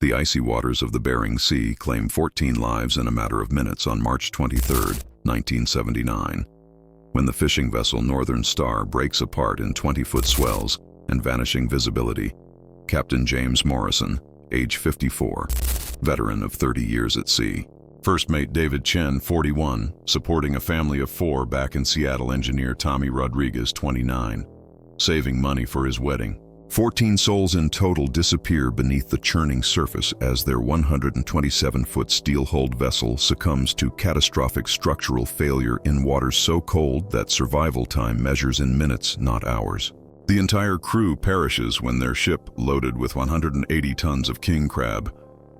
The icy waters of the Bering Sea claim 14 lives in a matter of minutes on March 23, 1979, when the fishing vessel Northern Star breaks apart in 20-foot swells and vanishing visibility. Captain James Morrison, age 54, veteran of 30 years at sea. First mate David Chen, 41, supporting a family of 4 back in Seattle. Engineer Tommy Rodriguez, 29, saving money for his wedding. 14 souls in total disappear beneath the churning surface as their 127-foot steel-hulled vessel succumbs to catastrophic structural failure in waters so cold that survival time measures in minutes, not hours. The entire crew perishes when their ship, loaded with 180 tons of king crab,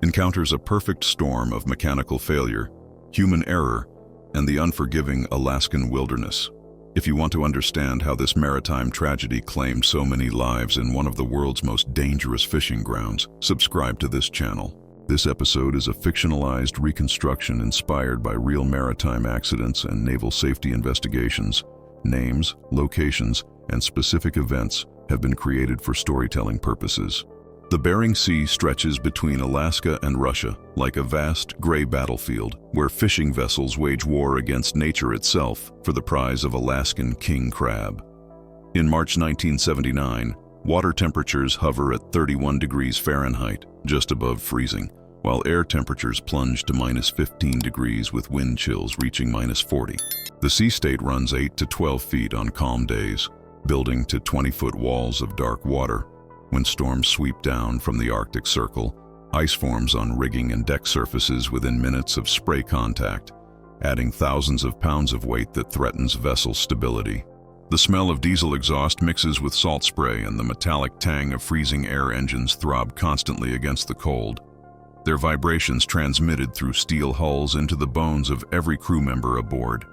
encounters a perfect storm of mechanical failure, human error, and the unforgiving Alaskan wilderness. If you want to understand how this maritime tragedy claimed so many lives in one of the world's most dangerous fishing grounds, subscribe to this channel. This episode is a fictionalized reconstruction inspired by real maritime accidents and naval safety investigations. Names, locations, and specific events have been created for storytelling purposes. The Bering Sea stretches between Alaska and Russia, like a vast gray battlefield where fishing vessels wage war against nature itself for the prize of Alaskan king crab. In March 1979, water temperatures hover at 31 degrees Fahrenheit, just above freezing, while air temperatures plunge to -15 degrees with wind chills reaching -40. The sea state runs 8 to 12 feet on calm days, building to 20-foot walls of dark water. When storms sweep down from the Arctic Circle, ice forms on rigging and deck surfaces within minutes of spray contact, adding thousands of pounds of weight that threatens vessel stability. The smell of diesel exhaust mixes with salt spray, and the metallic tang of freezing air engines throb constantly against the cold, their vibrations transmitted through steel hulls into the bones of every crew member aboard.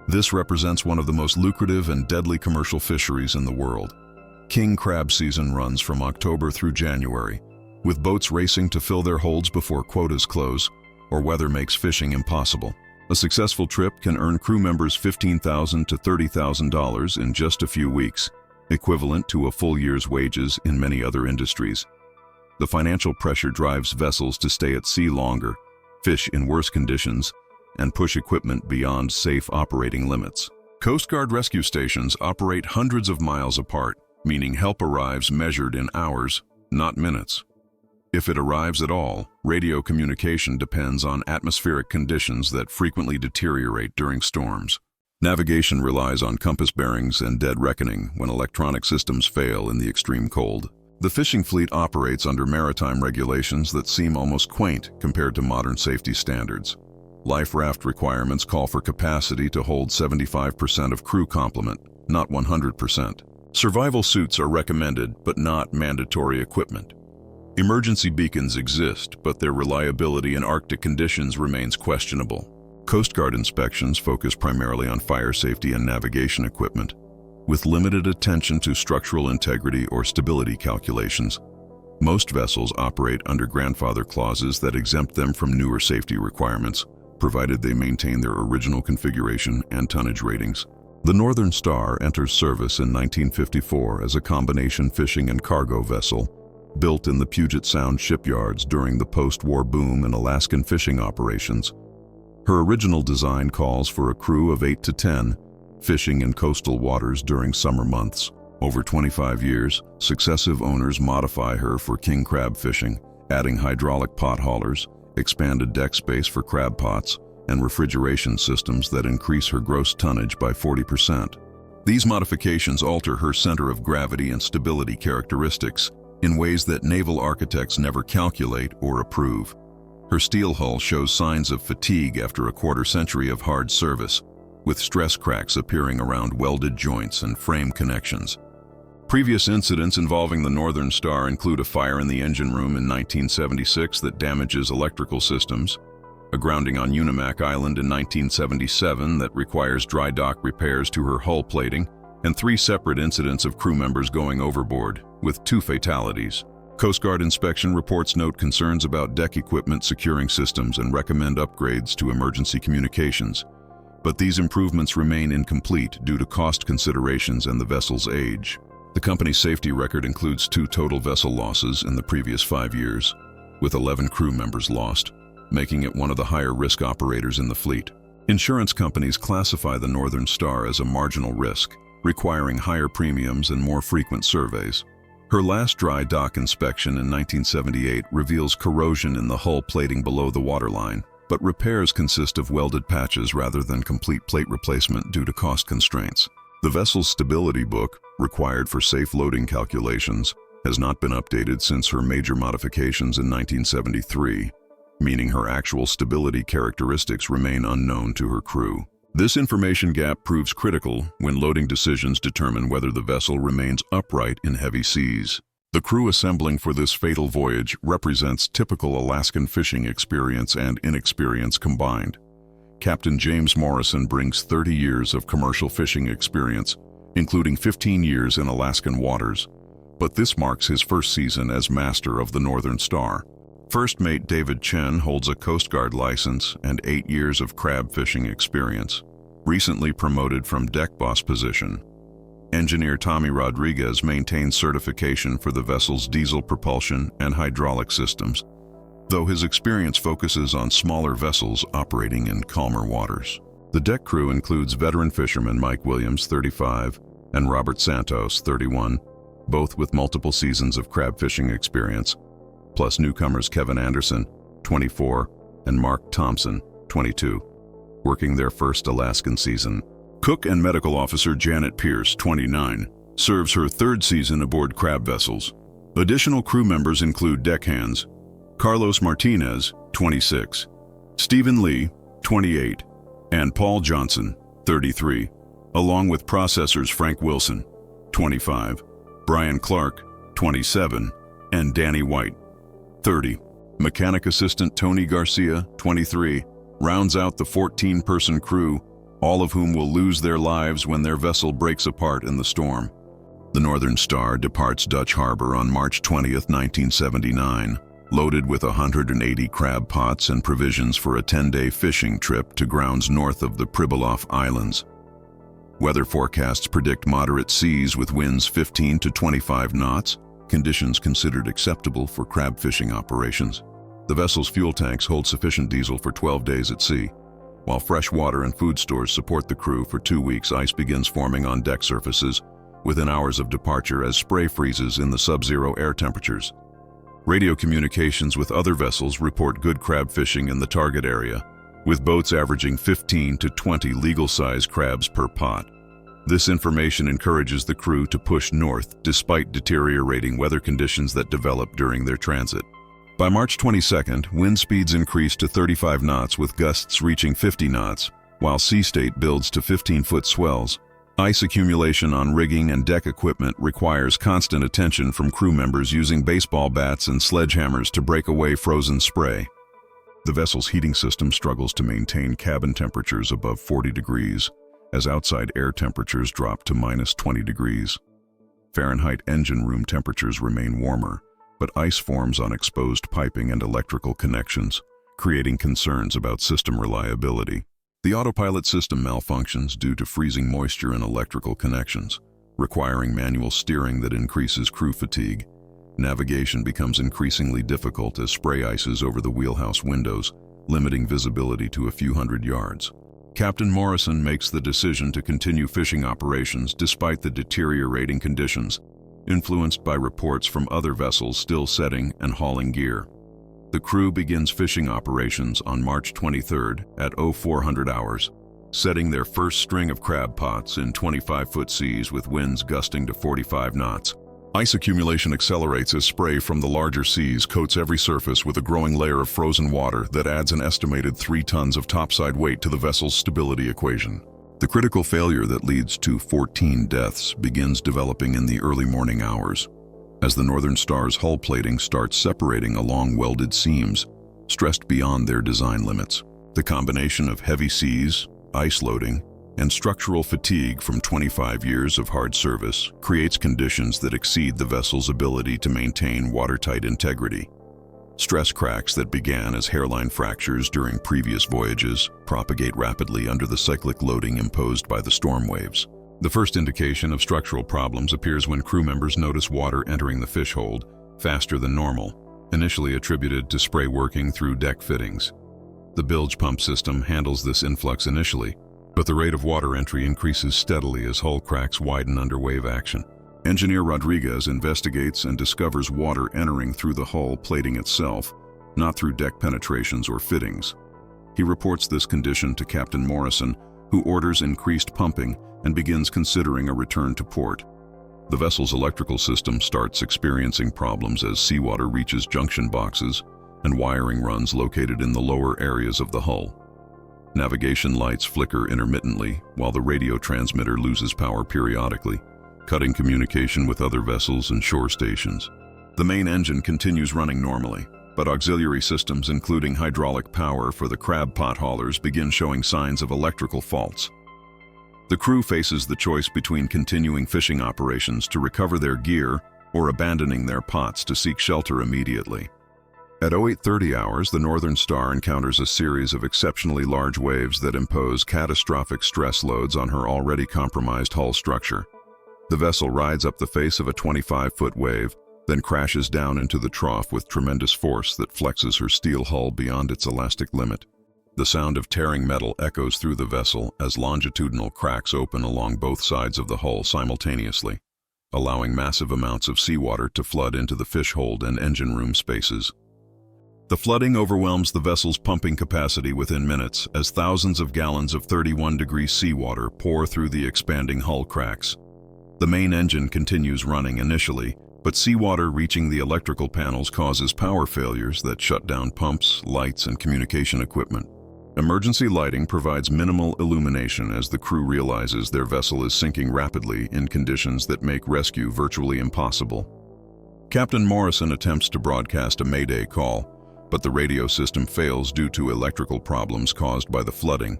This represents one of the most lucrative and deadly commercial fisheries in the world. King crab season runs from October through January, with boats racing to fill their holds before quotas close or weather makes fishing impossible. A successful trip can earn crew members $15,000 to $30,000 in just a few weeks, equivalent to a full year's wages in many other industries. The financial pressure drives vessels to stay at sea longer, fish in worse conditions, and push equipment beyond safe operating limits. Coast Guard rescue stations operate hundreds of miles apart, meaning help arrives measured in hours, not minutes. If it arrives at all, radio communication depends on atmospheric conditions that frequently deteriorate during storms. Navigation relies on compass bearings and dead reckoning when electronic systems fail in the extreme cold. The fishing fleet operates under maritime regulations that seem almost quaint compared to modern safety standards. Life raft requirements call for capacity to hold 75% of crew complement, not 100%. Survival suits are recommended, but not mandatory equipment. Emergency beacons exist, but their reliability in Arctic conditions remains questionable. Coast Guard inspections focus primarily on fire safety and navigation equipment, with limited attention to structural integrity or stability calculations. Most vessels operate under grandfather clauses that exempt them from newer safety requirements, provided they maintain their original configuration and tonnage ratings. The Northern Star enters service in 1954 as a combination fishing and cargo vessel, built in the Puget Sound shipyards during the post-war boom in Alaskan fishing operations. Her original design calls for a crew of 8 to 10, fishing in coastal waters during summer months. Over 25 years, successive owners modify her for king crab fishing, adding hydraulic pot haulers, expanded deck space for crab pots, and refrigeration systems that increase her gross tonnage by 40%. These modifications alter her center of gravity and stability characteristics in ways that naval architects never calculate or approve. Her steel hull shows signs of fatigue after a quarter-century of hard service, with stress cracks appearing around welded joints and frame connections. Previous incidents involving the Northern Star include a fire in the engine room in 1976 that damages electrical systems, a grounding on Unimak Island in 1977 that requires dry dock repairs to her hull plating, and 3 separate incidents of crew members going overboard, with 2 fatalities. Coast Guard inspection reports note concerns about deck equipment securing systems and recommend upgrades to emergency communications. But these improvements remain incomplete due to cost considerations and the vessel's age. The company's safety record includes 2 total vessel losses in the previous 5 years. with 11 crew members lost, making it one of the higher-risk operators in the fleet. Insurance companies classify the Northern Star as a marginal risk, requiring higher premiums and more frequent surveys. Her last dry dock inspection in 1978 reveals corrosion in the hull plating below the waterline, but repairs consist of welded patches rather than complete plate replacement due to cost constraints. The vessel's stability book, required for safe loading calculations, has not been updated since her major modifications in 1973, meaning her actual stability characteristics remain unknown to her crew. This information gap proves critical when loading decisions determine whether the vessel remains upright in heavy seas. The crew assembling for this fatal voyage represents typical Alaskan fishing experience and inexperience combined. Captain James Morrison brings 30 years of commercial fishing experience, including 15 years in Alaskan waters, but this marks his first season as master of the Northern Star. First mate David Chen holds a Coast Guard license and 8 years of crab fishing experience, recently promoted from deck boss position. Engineer Tommy Rodriguez maintains certification for the vessel's diesel propulsion and hydraulic systems, though his experience focuses on smaller vessels operating in calmer waters. The deck crew includes veteran fisherman Mike Williams, 35, and Robert Santos, 31, both with multiple seasons of crab fishing experience, plus newcomers Kevin Anderson, 24, and Mark Thompson, 22, working their first Alaskan season. Cook and medical officer Janet Pierce, 29, serves her third season aboard crab vessels. Additional crew members include deckhands Carlos Martinez, 26, Stephen Lee, 28, and Paul Johnson, 33, along with processors Frank Wilson, 25, Brian Clark, 27, and Danny White, 30. Mechanic assistant Tony Garcia, 23, rounds out the 14-person crew, all of whom will lose their lives when their vessel breaks apart in the storm. The Northern Star departs Dutch Harbor on March 20, 1979, loaded with 180 crab pots and provisions for a 10-day fishing trip to grounds north of the Pribilof Islands. Weather forecasts predict moderate seas with winds 15 to 25 knots, conditions considered acceptable for crab fishing operations. The vessel's fuel tanks hold sufficient diesel for 12 days at sea. While fresh water and food stores support the crew for 2 weeks, ice begins forming on deck surfaces within hours of departure as spray freezes in the sub-zero air temperatures. Radio communications with other vessels report good crab fishing in the target area, with boats averaging 15 to 20 legal-size crabs per pot. This information encourages the crew to push north despite deteriorating weather conditions that develop during their transit. By March 22nd, wind speeds increase to 35 knots with gusts reaching 50 knots, while sea state builds to 15-foot swells. Ice accumulation on rigging and deck equipment requires constant attention from crew members using baseball bats and sledgehammers to break away frozen spray. The vessel's heating system struggles to maintain cabin temperatures above 40 degrees, as outside air temperatures drop to minus 20 degrees. Fahrenheit engine room temperatures remain warmer, but ice forms on exposed piping and electrical connections, creating concerns about system reliability. The autopilot system malfunctions due to freezing moisture in electrical connections, requiring manual steering that increases crew fatigue. Navigation becomes increasingly difficult as spray ices over the wheelhouse windows, limiting visibility to a few hundred yards. Captain Morrison makes the decision to continue fishing operations despite the deteriorating conditions, influenced by reports from other vessels still setting and hauling gear. The crew begins fishing operations on March 23rd at 0400 hours, setting their first string of crab pots in 25-foot seas with winds gusting to 45 knots. Ice accumulation accelerates as spray from the larger seas coats every surface with a growing layer of frozen water that adds an estimated 3 tons of topside weight to the vessel's stability equation. The critical failure that leads to 14 deaths begins developing in the early morning hours, as the Northern Star's hull plating starts separating along welded seams, stressed beyond their design limits. The combination of heavy seas, ice loading, and structural fatigue from 25 years of hard service creates conditions that exceed the vessel's ability to maintain watertight integrity. Stress cracks that began as hairline fractures during previous voyages propagate rapidly under the cyclic loading imposed by the storm waves. The first indication of structural problems appears when crew members notice water entering the fish hold faster than normal, initially attributed to spray working through deck fittings. The bilge pump system handles this influx initially, but the rate of water entry increases steadily as hull cracks widen under wave action. Engineer Rodriguez investigates and discovers water entering through the hull plating itself, not through deck penetrations or fittings. He reports this condition to Captain Morrison, who orders increased pumping and begins considering a return to port. The vessel's electrical system starts experiencing problems as seawater reaches junction boxes and wiring runs located in the lower areas of the hull. Navigation lights flicker intermittently while the radio transmitter loses power periodically, cutting communication with other vessels and shore stations. The main engine continues running normally, but auxiliary systems including hydraulic power for the crab pot haulers begin showing signs of electrical faults. The crew faces the choice between continuing fishing operations to recover their gear or abandoning their pots to seek shelter immediately. At 08:30 hours, the Northern Star encounters a series of exceptionally large waves that impose catastrophic stress loads on her already compromised hull structure. The vessel rides up the face of a 25-foot wave, then crashes down into the trough with tremendous force that flexes her steel hull beyond its elastic limit. The sound of tearing metal echoes through the vessel as longitudinal cracks open along both sides of the hull simultaneously, allowing massive amounts of seawater to flood into the fish hold and engine room spaces. The flooding overwhelms the vessel's pumping capacity within minutes as thousands of gallons of 31-degree seawater pour through the expanding hull cracks. The main engine continues running initially, but seawater reaching the electrical panels causes power failures that shut down pumps, lights, and communication equipment. Emergency lighting provides minimal illumination as the crew realizes their vessel is sinking rapidly in conditions that make rescue virtually impossible. Captain Morrison attempts to broadcast a mayday call, but the radio system fails due to electrical problems caused by the flooding.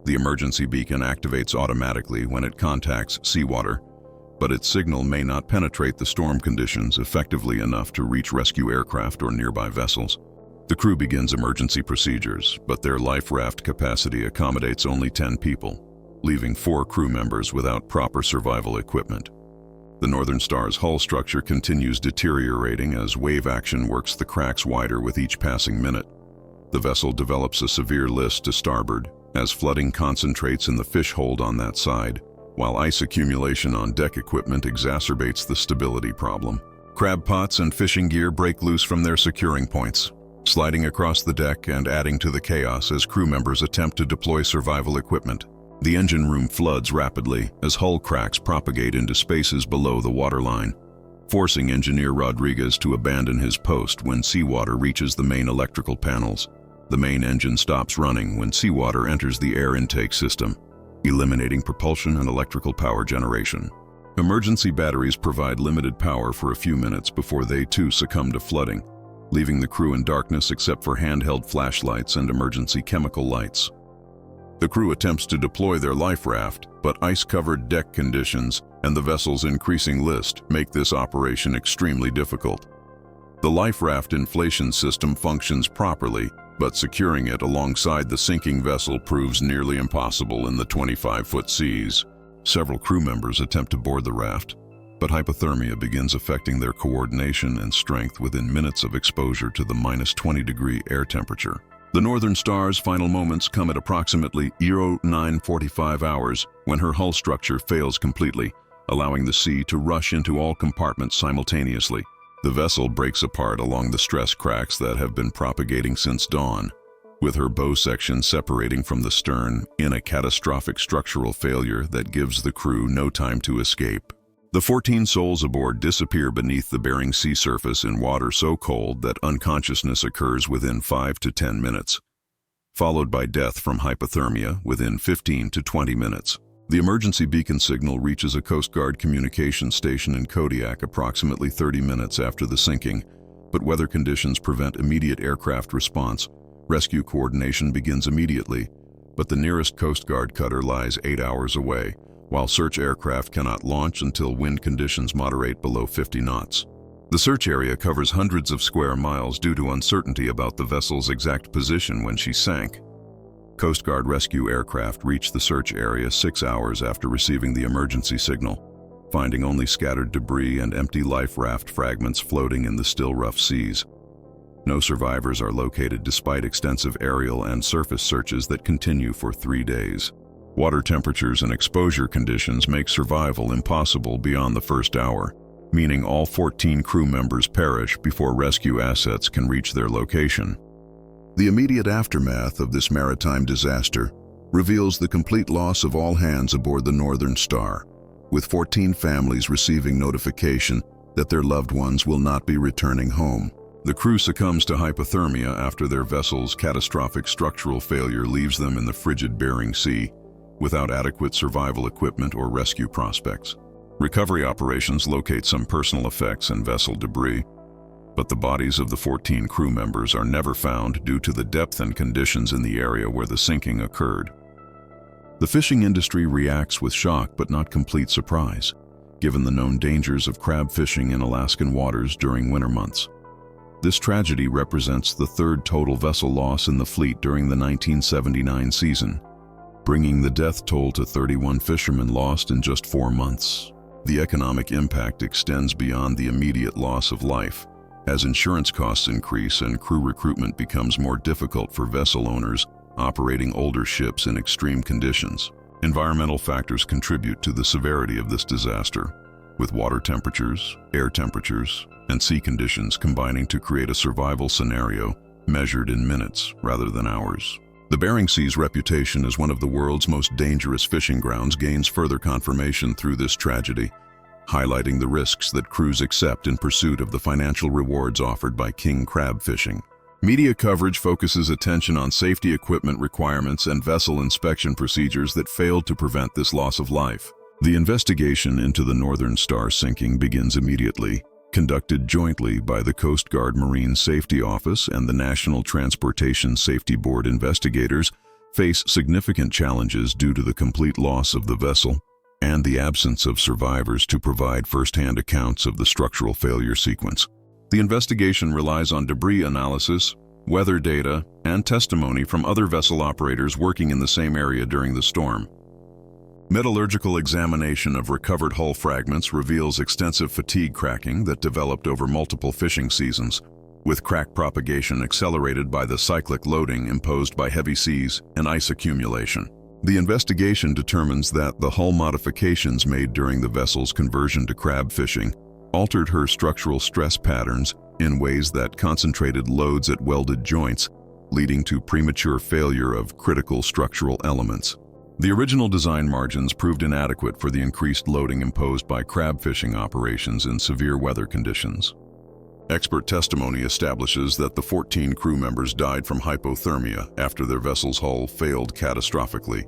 The emergency beacon activates automatically when it contacts seawater, but its signal may not penetrate the storm conditions effectively enough to reach rescue aircraft or nearby vessels. The crew begins emergency procedures, but their life raft capacity accommodates only 10 people, leaving 4 crew members without proper survival equipment. The Northern Star's hull structure continues deteriorating as wave action works the cracks wider with each passing minute. The vessel develops a severe list to starboard as flooding concentrates in the fish hold on that side, while ice accumulation on deck equipment exacerbates the stability problem. Crab pots and fishing gear break loose from their securing points, sliding across the deck and adding to the chaos as crew members attempt to deploy survival equipment. The engine room floods rapidly as hull cracks propagate into spaces below the waterline, forcing Engineer Rodriguez to abandon his post when seawater reaches the main electrical panels. The main engine stops running when seawater enters the air intake system, eliminating propulsion and electrical power generation. Emergency batteries provide limited power for a few minutes before they too succumb to flooding, leaving the crew in darkness except for handheld flashlights and emergency chemical lights. The crew attempts to deploy their life raft, but ice-covered deck conditions and the vessel's increasing list make this operation extremely difficult. The life raft inflation system functions properly, but securing it alongside the sinking vessel proves nearly impossible in the 25-foot seas. Several crew members attempt to board the raft, but hypothermia begins affecting their coordination and strength within minutes of exposure to the -20-degree air temperature. The Northern Star's final moments come at approximately 09:45 hours when her hull structure fails completely, allowing the sea to rush into all compartments simultaneously. The vessel breaks apart along the stress cracks that have been propagating since dawn, with her bow section separating from the stern in a catastrophic structural failure that gives the crew no time to escape. The 14 souls aboard disappear beneath the Bering Sea surface in water so cold that unconsciousness occurs within 5 to 10 minutes, followed by death from hypothermia within 15 to 20 minutes. The emergency beacon signal reaches a Coast Guard communication station in Kodiak approximately 30 minutes after the sinking, but weather conditions prevent immediate aircraft response. Rescue coordination begins immediately, but the nearest Coast Guard cutter lies 8 hours away, while search aircraft cannot launch until wind conditions moderate below 50 knots. The search area covers hundreds of square miles due to uncertainty about the vessel's exact position when she sank. Coast Guard rescue aircraft reached the search area 6 hours after receiving the emergency signal, finding only scattered debris and empty life raft fragments floating in the still rough seas. No survivors are located despite extensive aerial and surface searches that continue for 3 days. Water temperatures and exposure conditions make survival impossible beyond the first hour, meaning all 14 crew members perish before rescue assets can reach their location. The immediate aftermath of this maritime disaster reveals the complete loss of all hands aboard the Northern Star, with 14 families receiving notification that their loved ones will not be returning home. The crew succumbs to hypothermia after their vessel's catastrophic structural failure leaves them in the frigid Bering Sea, without adequate survival equipment or rescue prospects. Recovery operations locate some personal effects and vessel debris, but the bodies of the 14 crew members are never found due to the depth and conditions in the area where the sinking occurred. The fishing industry reacts with shock but not complete surprise, given the known dangers of crab fishing in Alaskan waters during winter months. This tragedy represents the third total vessel loss in the fleet during the 1979 season, bringing the death toll to 31 fishermen lost in just 4 months. The economic impact extends beyond the immediate loss of life, as insurance costs increase and crew recruitment becomes more difficult for vessel owners operating older ships in extreme conditions. Environmental factors contribute to the severity of this disaster, with water temperatures, air temperatures, and sea conditions combining to create a survival scenario measured in minutes rather than hours. The Bering Sea's reputation as one of the world's most dangerous fishing grounds gains further confirmation through this tragedy, highlighting the risks that crews accept in pursuit of the financial rewards offered by king crab fishing. Media coverage focuses attention on safety equipment requirements and vessel inspection procedures that failed to prevent this loss of life. The investigation into the Northern Star sinking begins immediately, conducted jointly by the Coast Guard Marine Safety Office and the National Transportation Safety Board. Investigators face significant challenges due to the complete loss of the vessel and the absence of survivors to provide first-hand accounts of the structural failure sequence. The investigation relies on debris analysis, weather data, and testimony from other vessel operators working in the same area during the storm. Metallurgical examination of recovered hull fragments reveals extensive fatigue cracking that developed over multiple fishing seasons, with crack propagation accelerated by the cyclic loading imposed by heavy seas and ice accumulation. The investigation determines that the hull modifications made during the vessel's conversion to crab fishing altered her structural stress patterns in ways that concentrated loads at welded joints, leading to premature failure of critical structural elements. The original design margins proved inadequate for the increased loading imposed by crab fishing operations in severe weather conditions. Expert testimony establishes that the 14 crew members died from hypothermia after their vessel's hull failed catastrophically,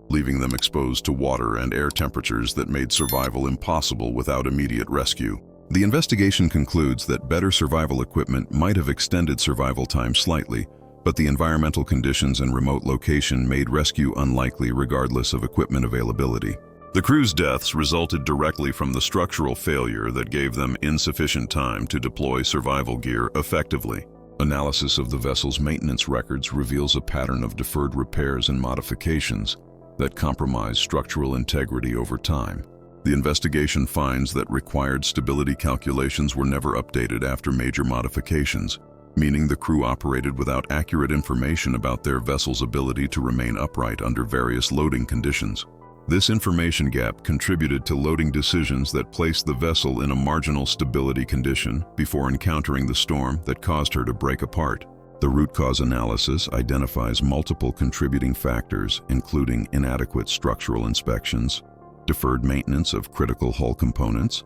leaving them exposed to water and air temperatures that made survival impossible without immediate rescue. The investigation concludes that better survival equipment might have extended survival time slightly, but the environmental conditions and remote location made rescue unlikely regardless of equipment availability. The crew's deaths resulted directly from the structural failure that gave them insufficient time to deploy survival gear effectively. Analysis of the vessel's maintenance records reveals a pattern of deferred repairs and modifications that compromise structural integrity over time. The investigation finds that required stability calculations were never updated after major modifications, meaning the crew operated without accurate information about their vessel's ability to remain upright under various loading conditions. This information gap contributed to loading decisions that placed the vessel in a marginal stability condition before encountering the storm that caused her to break apart. The root cause analysis identifies multiple contributing factors, including inadequate structural inspections, deferred maintenance of critical hull components,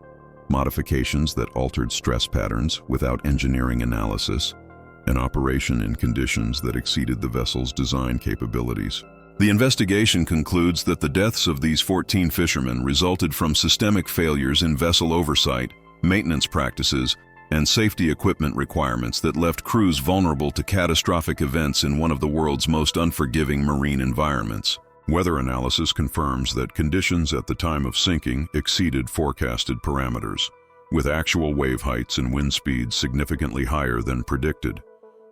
modifications that altered stress patterns without engineering analysis, and operation in conditions that exceeded the vessel's design capabilities. The investigation concludes that the deaths of these 14 fishermen resulted from systemic failures in vessel oversight, maintenance practices, and safety equipment requirements that left crews vulnerable to catastrophic events in one of the world's most unforgiving marine environments. Weather analysis confirms that conditions at the time of sinking exceeded forecasted parameters, with actual wave heights and wind speeds significantly higher than predicted.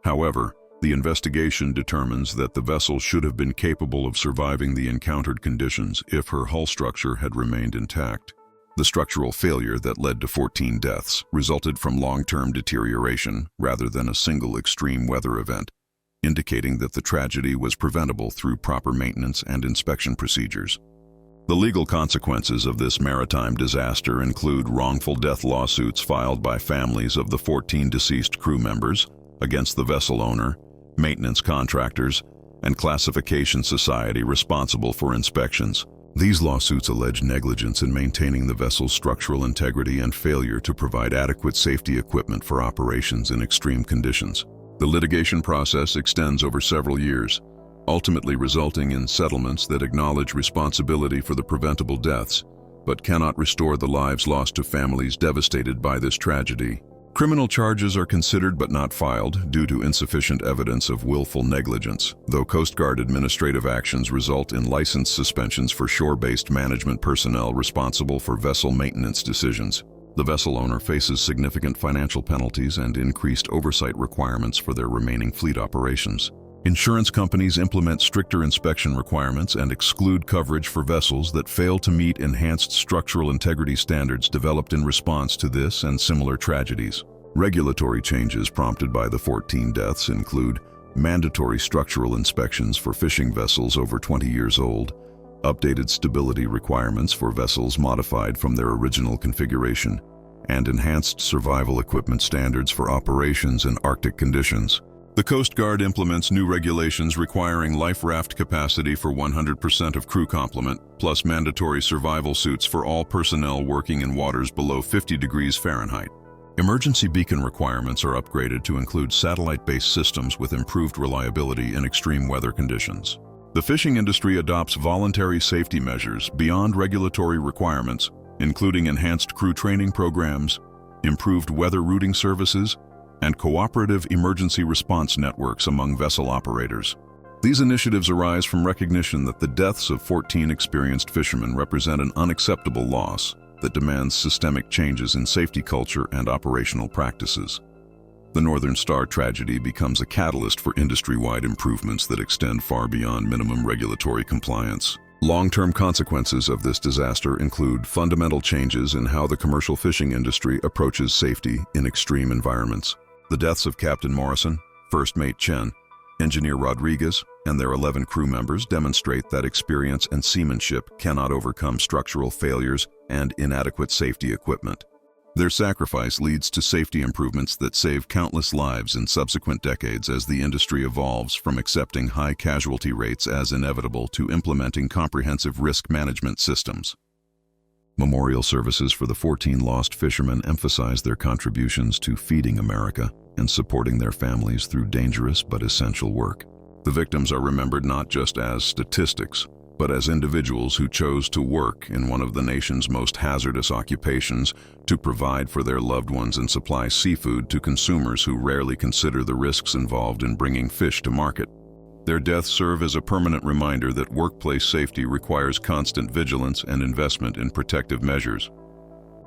However, the investigation determines that the vessel should have been capable of surviving the encountered conditions if her hull structure had remained intact. The structural failure that led to 14 deaths resulted from long-term deterioration rather than a single extreme weather event, indicating that the tragedy was preventable through proper maintenance and inspection procedures. The legal consequences of this maritime disaster include wrongful death lawsuits filed by families of the 14 deceased crew members against the vessel owner, maintenance contractors, and classification society responsible for inspections. These lawsuits allege negligence in maintaining the vessel's structural integrity and failure to provide adequate safety equipment for operations in extreme conditions. The litigation process extends over several years, ultimately resulting in settlements that acknowledge responsibility for the preventable deaths, but cannot restore the lives lost to families devastated by this tragedy. Criminal charges are considered but not filed due to insufficient evidence of willful negligence, though Coast Guard administrative actions result in license suspensions for shore-based management personnel responsible for vessel maintenance decisions. The vessel owner faces significant financial penalties and increased oversight requirements for their remaining fleet operations. Insurance companies implement stricter inspection requirements and exclude coverage for vessels that fail to meet enhanced structural integrity standards developed in response to this and similar tragedies. Regulatory changes prompted by the 14 deaths include mandatory structural inspections for fishing vessels over 20 years old, updated stability requirements for vessels modified from their original configuration, and enhanced survival equipment standards for operations in Arctic conditions. The Coast Guard implements new regulations requiring life raft capacity for 100% of crew complement, plus mandatory survival suits for all personnel working in waters below 50 degrees Fahrenheit. Emergency beacon requirements are upgraded to include satellite-based systems with improved reliability in extreme weather conditions. The fishing industry adopts voluntary safety measures beyond regulatory requirements, including enhanced crew training programs, improved weather routing services, and cooperative emergency response networks among vessel operators. These initiatives arise from recognition that the deaths of 14 experienced fishermen represent an unacceptable loss that demands systemic changes in safety culture and operational practices. The Northern Star tragedy becomes a catalyst for industry-wide improvements that extend far beyond minimum regulatory compliance. Long-term consequences of this disaster include fundamental changes in how the commercial fishing industry approaches safety in extreme environments. The deaths of Captain Morrison, First Mate Chen, Engineer Rodriguez, and their 11 crew members demonstrate that experience and seamanship cannot overcome structural failures and inadequate safety equipment. Their sacrifice leads to safety improvements that save countless lives in subsequent decades as the industry evolves from accepting high casualty rates as inevitable to implementing comprehensive risk management systems. Memorial services for the 14 lost fishermen emphasize their contributions to feeding America and supporting their families through dangerous but essential work. The victims are remembered not just as statistics, but as individuals who chose to work in one of the nation's most hazardous occupations to provide for their loved ones and supply seafood to consumers who rarely consider the risks involved in bringing fish to market. Their deaths serve as a permanent reminder that workplace safety requires constant vigilance and investment in protective measures.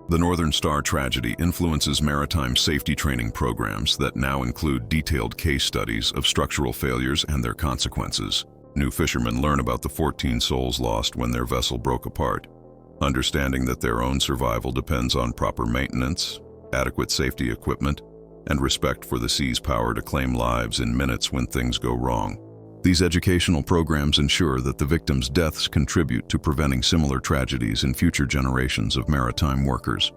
The Northern Star tragedy influences maritime safety training programs that now include detailed case studies of structural failures and their consequences. New fishermen learn about the 14 souls lost when their vessel broke apart, understanding that their own survival depends on proper maintenance, adequate safety equipment, and respect for the sea's power to claim lives in minutes when things go wrong. These educational programs ensure that the victims' deaths contribute to preventing similar tragedies in future generations of maritime workers.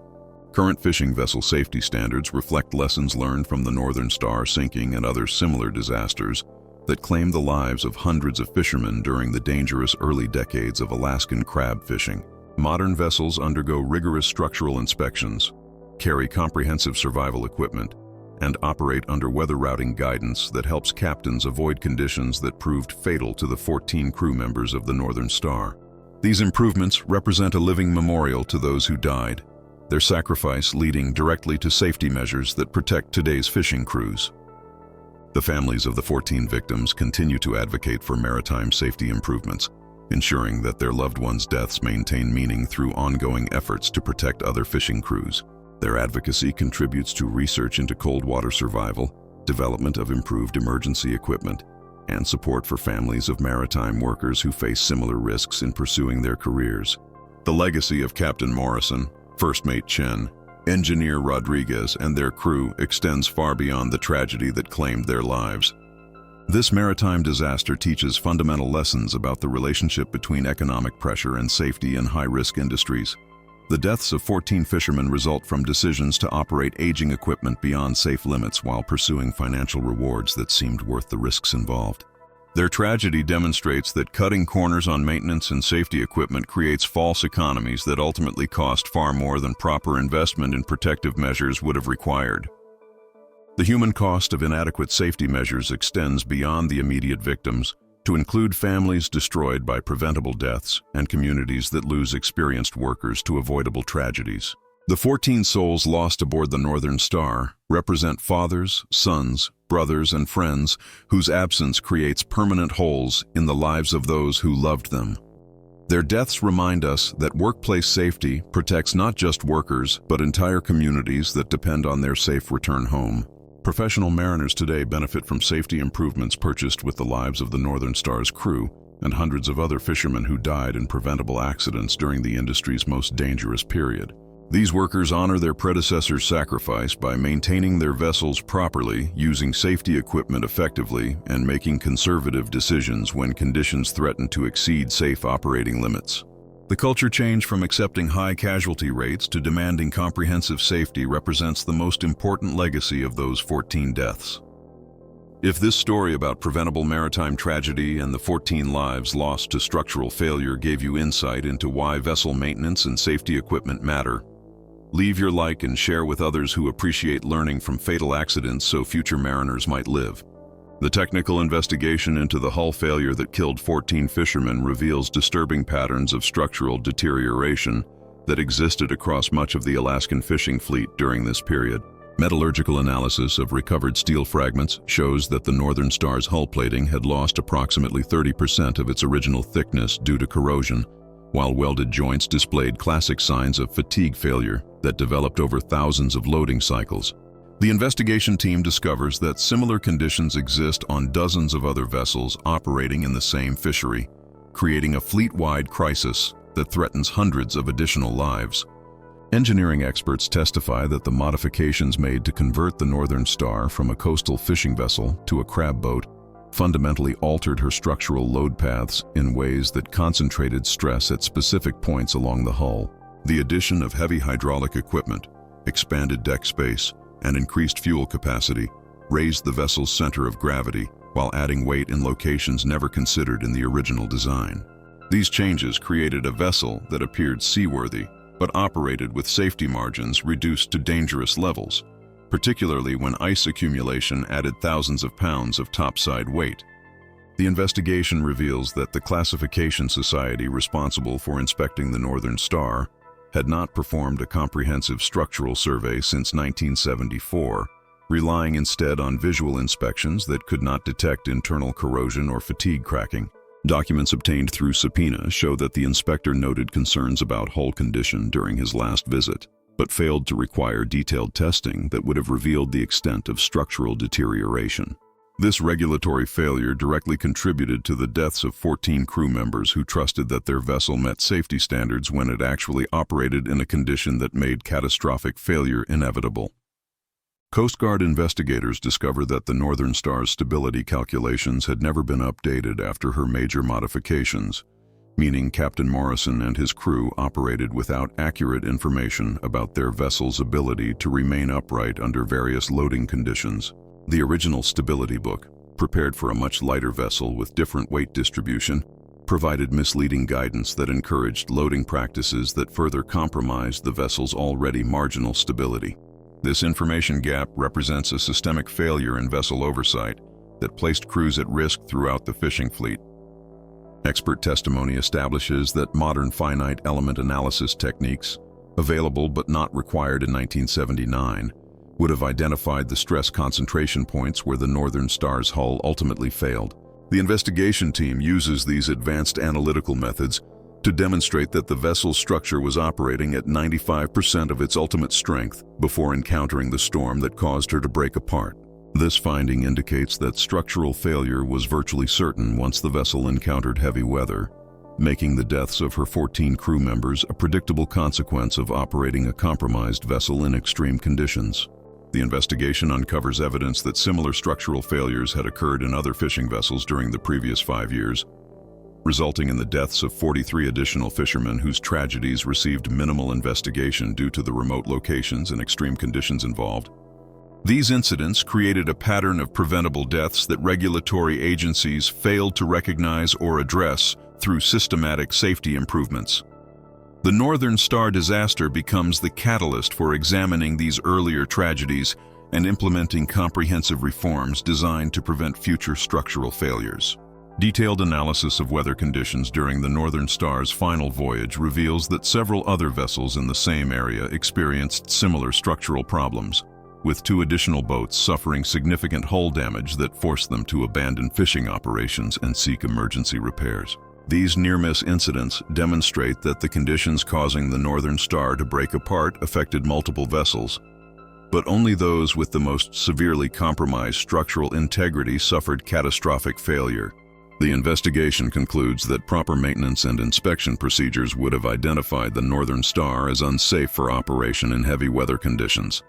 Current fishing vessel safety standards reflect lessons learned from the Northern Star sinking and other similar disasters that claimed the lives of hundreds of fishermen during the dangerous early decades of Alaskan crab fishing. Modern vessels undergo rigorous structural inspections, carry comprehensive survival equipment, and operate under weather routing guidance that helps captains avoid conditions that proved fatal to the 14 crew members of the Northern Star. These improvements represent a living memorial to those who died, their sacrifice leading directly to safety measures that protect today's fishing crews. The families of the 14 victims continue to advocate for maritime safety improvements, ensuring that their loved ones' deaths maintain meaning through ongoing efforts to protect other fishing crews. Their advocacy contributes to research into cold water survival, development of improved emergency equipment, and support for families of maritime workers who face similar risks in pursuing their careers. The legacy of Captain Morrison, First Mate Chen, Engineer Rodriguez, and their crew extends far beyond the tragedy that claimed their lives. This maritime disaster teaches fundamental lessons about the relationship between economic pressure and safety in high-risk industries. The deaths of 14 fishermen result from decisions to operate aging equipment beyond safe limits while pursuing financial rewards that seemed worth the risks involved. Their tragedy demonstrates that cutting corners on maintenance and safety equipment creates false economies that ultimately cost far more than proper investment in protective measures would have required. The human cost of inadequate safety measures extends beyond the immediate victims, to include families destroyed by preventable deaths and communities that lose experienced workers to avoidable tragedies. The 14 souls lost aboard the Northern Star represent fathers, sons, brothers, and friends whose absence creates permanent holes in the lives of those who loved them. Their deaths remind us that workplace safety protects not just workers, but entire communities that depend on their safe return home. Professional mariners today benefit from safety improvements purchased with the lives of the Northern Star's crew and hundreds of other fishermen who died in preventable accidents during the industry's most dangerous period. These workers honor their predecessors' sacrifice by maintaining their vessels properly, using safety equipment effectively, and making conservative decisions when conditions threaten to exceed safe operating limits. The culture change from accepting high casualty rates to demanding comprehensive safety represents the most important legacy of those 14 deaths. If this story about preventable maritime tragedy and the 14 lives lost to structural failure gave you insight into why vessel maintenance and safety equipment matter, leave your like and share with others who appreciate learning from fatal accidents so future mariners might live. The technical investigation into the hull failure that killed 14 fishermen reveals disturbing patterns of structural deterioration that existed across much of the Alaskan fishing fleet during this period. Metallurgical analysis of recovered steel fragments shows that the Northern Star's hull plating had lost approximately 30% of its original thickness due to corrosion, while welded joints displayed classic signs of fatigue failure that developed over thousands of loading cycles. The investigation team discovers that similar conditions exist on dozens of other vessels operating in the same fishery, creating a fleet-wide crisis that threatens hundreds of additional lives. Engineering experts testify that the modifications made to convert the Northern Star from a coastal fishing vessel to a crab boat fundamentally altered her structural load paths in ways that concentrated stress at specific points along the hull. The addition of heavy hydraulic equipment, expanded deck space, and increased fuel capacity raised the vessel's center of gravity while adding weight in locations never considered in the original design. These changes created a vessel that appeared seaworthy but operated with safety margins reduced to dangerous levels, particularly when ice accumulation added thousands of pounds of topside weight. The investigation reveals that the classification society responsible for inspecting the Northern Star had not performed a comprehensive structural survey since 1974, relying instead on visual inspections that could not detect internal corrosion or fatigue cracking. Documents obtained through subpoena show that the inspector noted concerns about hull condition during his last visit, but failed to require detailed testing that would have revealed the extent of structural deterioration. This regulatory failure directly contributed to the deaths of 14 crew members who trusted that their vessel met safety standards when it actually operated in a condition that made catastrophic failure inevitable. Coast Guard investigators discovered that the Northern Star's stability calculations had never been updated after her major modifications, meaning Captain Morrison and his crew operated without accurate information about their vessel's ability to remain upright under various loading conditions. The original stability book, prepared for a much lighter vessel with different weight distribution, provided misleading guidance that encouraged loading practices that further compromised the vessel's already marginal stability. This information gap represents a systemic failure in vessel oversight that placed crews at risk throughout the fishing fleet. Expert testimony establishes that modern finite element analysis techniques, available but not required in 1979, would have identified the stress concentration points where the Northern Star's hull ultimately failed. The investigation team uses these advanced analytical methods to demonstrate that the vessel's structure was operating at 95% of its ultimate strength before encountering the storm that caused her to break apart. This finding indicates that structural failure was virtually certain once the vessel encountered heavy weather, making the deaths of her 14 crew members a predictable consequence of operating a compromised vessel in extreme conditions. The investigation uncovers evidence that similar structural failures had occurred in other fishing vessels during the previous 5 years, resulting in the deaths of 43 additional fishermen whose tragedies received minimal investigation due to the remote locations and extreme conditions involved. These incidents created a pattern of preventable deaths that regulatory agencies failed to recognize or address through systematic safety improvements. The Northern Star disaster becomes the catalyst for examining these earlier tragedies and implementing comprehensive reforms designed to prevent future structural failures. Detailed analysis of weather conditions during the Northern Star's final voyage reveals that several other vessels in the same area experienced similar structural problems, with 2 additional boats suffering significant hull damage that forced them to abandon fishing operations and seek emergency repairs. These near-miss incidents demonstrate that the conditions causing the Northern Star to break apart affected multiple vessels, but only those with the most severely compromised structural integrity suffered catastrophic failure. The investigation concludes that proper maintenance and inspection procedures would have identified the Northern Star as unsafe for operation in heavy weather conditions.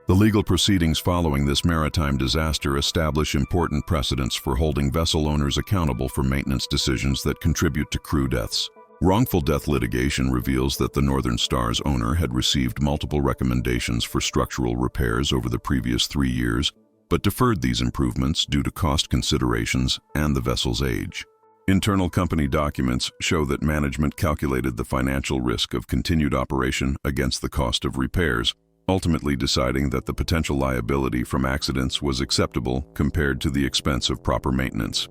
The legal proceedings following this maritime disaster establish important precedents for holding vessel owners accountable for maintenance decisions that contribute to crew deaths. Wrongful death litigation reveals that the Northern Star's owner had received multiple recommendations for structural repairs over the previous 3 years, but deferred these improvements due to cost considerations and the vessel's age. Internal company documents show that management calculated the financial risk of continued operation against the cost of repairs, ultimately deciding that the potential liability from accidents was acceptable compared to the expense of proper maintenance.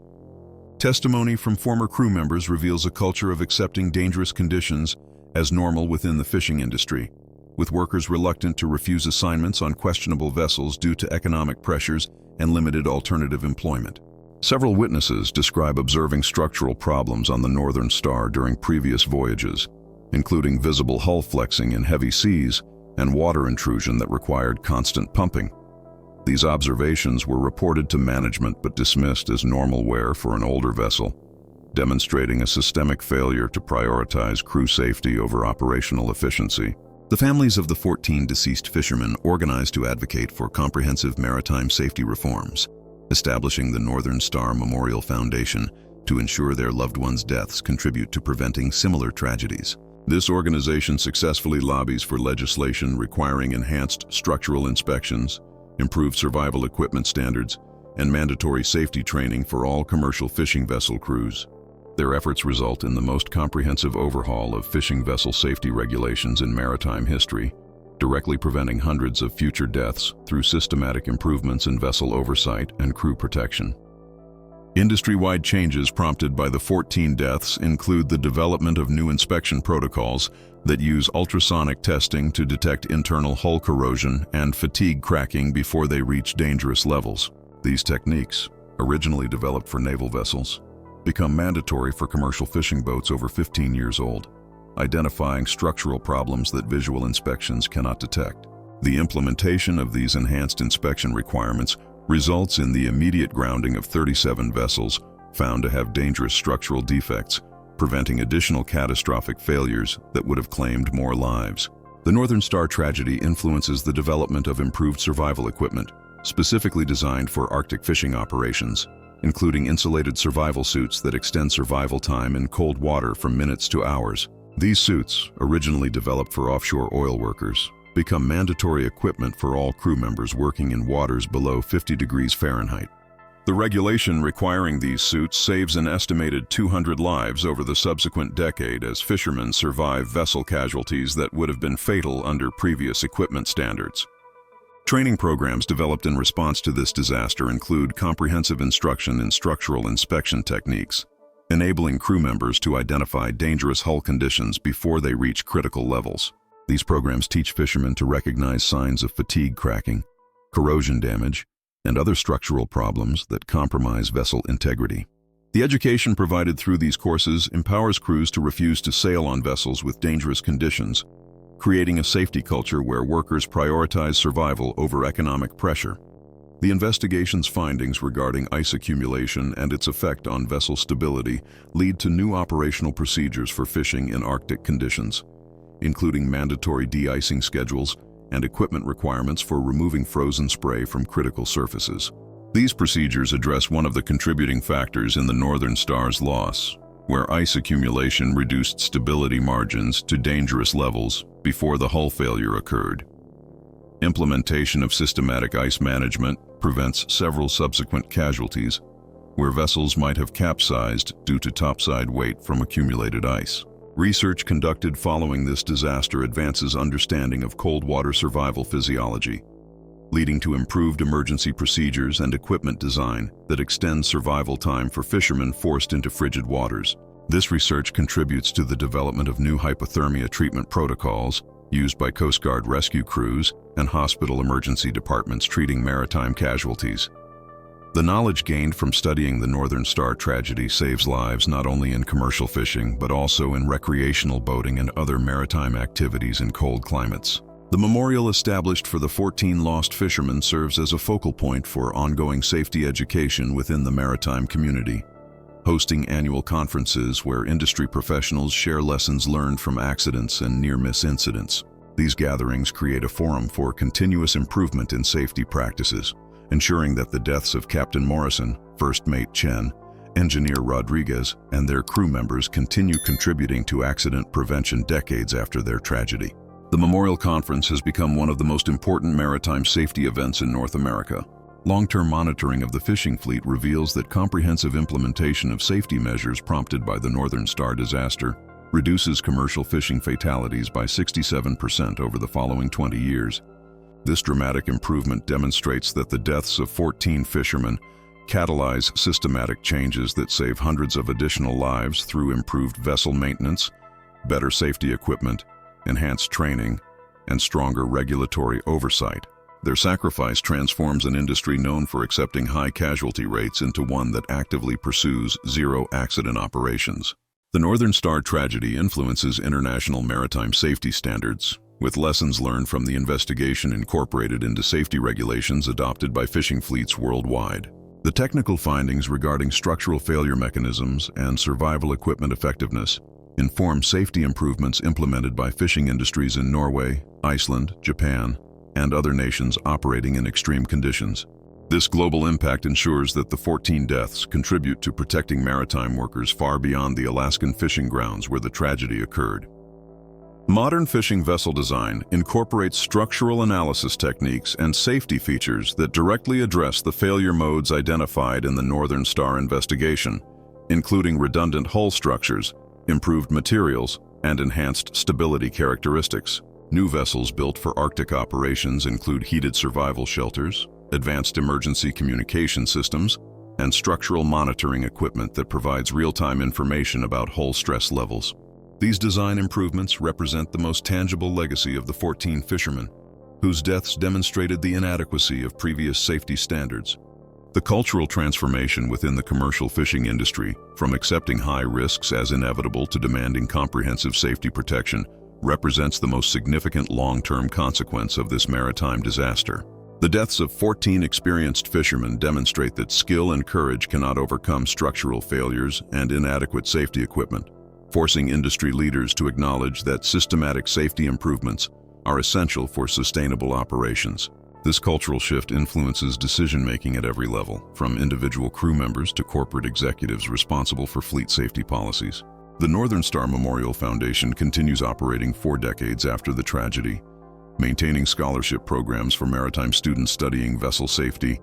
Testimony from former crew members reveals a culture of accepting dangerous conditions as normal within the fishing industry, with workers reluctant to refuse assignments on questionable vessels due to economic pressures and limited alternative employment. Several witnesses describe observing structural problems on the Northern Star during previous voyages, including visible hull flexing in heavy seas and water intrusion that required constant pumping. These observations were reported to management but dismissed as normal wear for an older vessel, demonstrating a systemic failure to prioritize crew safety over operational efficiency. The families of the 14 deceased fishermen organized to advocate for comprehensive maritime safety reforms, establishing the Northern Star Memorial Foundation to ensure their loved ones' deaths contribute to preventing similar tragedies. This organization successfully lobbies for legislation requiring enhanced structural inspections, improved survival equipment standards, and mandatory safety training for all commercial fishing vessel crews. Their efforts result in the most comprehensive overhaul of fishing vessel safety regulations in maritime history, directly preventing hundreds of future deaths through systematic improvements in vessel oversight and crew protection. Industry-wide changes prompted by the 14 deaths include the development of new inspection protocols that use ultrasonic testing to detect internal hull corrosion and fatigue cracking before they reach dangerous levels. These techniques, originally developed for naval vessels, become mandatory for commercial fishing boats over 15 years old, identifying structural problems that visual inspections cannot detect. The implementation of these enhanced inspection requirements results in the immediate grounding of 37 vessels found to have dangerous structural defects, preventing additional catastrophic failures that would have claimed more lives. The Northern Star tragedy influences the development of improved survival equipment, specifically designed for Arctic fishing operations, including insulated survival suits that extend survival time in cold water from minutes to hours. These suits, originally developed for offshore oil workers, become mandatory equipment for all crew members working in waters below 50 degrees Fahrenheit. The regulation requiring these suits saves an estimated 200 lives over the subsequent decade as fishermen survive vessel casualties that would have been fatal under previous equipment standards. Training programs developed in response to this disaster include comprehensive instruction in structural inspection techniques, enabling crew members to identify dangerous hull conditions before they reach critical levels. These programs teach fishermen to recognize signs of fatigue cracking, corrosion damage, and other structural problems that compromise vessel integrity. The education provided through these courses empowers crews to refuse to sail on vessels with dangerous conditions, creating a safety culture where workers prioritize survival over economic pressure. The investigation's findings regarding ice accumulation and its effect on vessel stability lead to new operational procedures for fishing in Arctic conditions, including mandatory de-icing schedules and equipment requirements for removing frozen spray from critical surfaces. These procedures address one of the contributing factors in the Northern Star's loss, where ice accumulation reduced stability margins to dangerous levels before the hull failure occurred. Implementation of systematic ice management prevents several subsequent casualties, where vessels might have capsized due to topside weight from accumulated ice. Research conducted following this disaster advances understanding of cold water survival physiology, leading to improved emergency procedures and equipment design that extend survival time for fishermen forced into frigid waters. This research contributes to the development of new hypothermia treatment protocols used by Coast Guard rescue crews and hospital emergency departments treating maritime casualties. The knowledge gained from studying the Northern Star tragedy saves lives not only in commercial fishing but also in recreational boating and other maritime activities in cold climates. The memorial established for the 14 lost fishermen serves as a focal point for ongoing safety education within the maritime community, hosting annual conferences where industry professionals share lessons learned from accidents and near-miss incidents. These gatherings create a forum for continuous improvement in safety practices, ensuring that the deaths of Captain Morrison, First Mate Chen, Engineer Rodriguez, and their crew members continue contributing to accident prevention decades after their tragedy. The Memorial Conference has become one of the most important maritime safety events in North America. Long-term monitoring of the fishing fleet reveals that comprehensive implementation of safety measures prompted by the Northern Star disaster reduces commercial fishing fatalities by 67% over the following 20 years. This dramatic improvement demonstrates that the deaths of 14 fishermen catalyze systematic changes that save hundreds of additional lives through improved vessel maintenance, better safety equipment, enhanced training, and stronger regulatory oversight. Their sacrifice transforms an industry known for accepting high casualty rates into one that actively pursues zero-accident operations. The Northern Star tragedy influences international maritime safety standards, with lessons learned from the investigation incorporated into safety regulations adopted by fishing fleets worldwide. The technical findings regarding structural failure mechanisms and survival equipment effectiveness inform safety improvements implemented by fishing industries in Norway, Iceland, Japan, and other nations operating in extreme conditions. This global impact ensures that the 14 deaths contribute to protecting maritime workers far beyond the Alaskan fishing grounds where the tragedy occurred. Modern fishing vessel design incorporates structural analysis techniques and safety features that directly address the failure modes identified in the Northern Star investigation, including redundant hull structures, improved materials, and enhanced stability characteristics. New vessels built for Arctic operations include heated survival shelters, advanced emergency communication systems, and structural monitoring equipment that provides real-time information about hull stress levels. These design improvements represent the most tangible legacy of the 14 fishermen, whose deaths demonstrated the inadequacy of previous safety standards. The cultural transformation within the commercial fishing industry, from accepting high risks as inevitable to demanding comprehensive safety protection, represents the most significant long-term consequence of this maritime disaster. The deaths of 14 experienced fishermen demonstrate that skill and courage cannot overcome structural failures and inadequate safety equipment, forcing industry leaders to acknowledge that systematic safety improvements are essential for sustainable operations. This cultural shift influences decision-making at every level, from individual crew members to corporate executives responsible for fleet safety policies. The Northern Star Memorial Foundation continues operating 4 decades after the tragedy, maintaining scholarship programs for maritime students studying vessel safety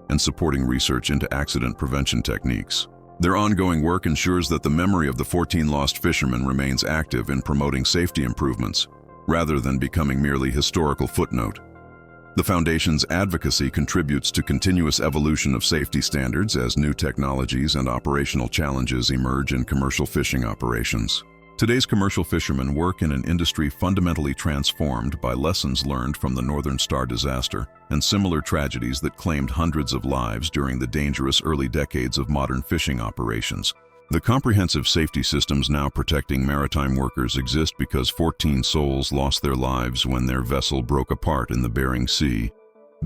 and supporting research into accident prevention techniques. Their ongoing work ensures that the memory of the 14 lost fishermen remains active in promoting safety improvements, rather than becoming merely a historical footnote. The Foundation's advocacy contributes to continuous evolution of safety standards as new technologies and operational challenges emerge in commercial fishing operations. Today's commercial fishermen work in an industry fundamentally transformed by lessons learned from the Northern Star disaster and similar tragedies that claimed hundreds of lives during the dangerous early decades of modern fishing operations. The comprehensive safety systems now protecting maritime workers exist because 14 souls lost their lives when their vessel broke apart in the Bering Sea,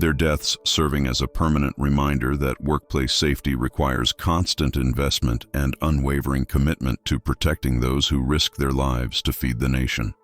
their deaths serving as a permanent reminder that workplace safety requires constant investment and unwavering commitment to protecting those who risk their lives to feed the nation.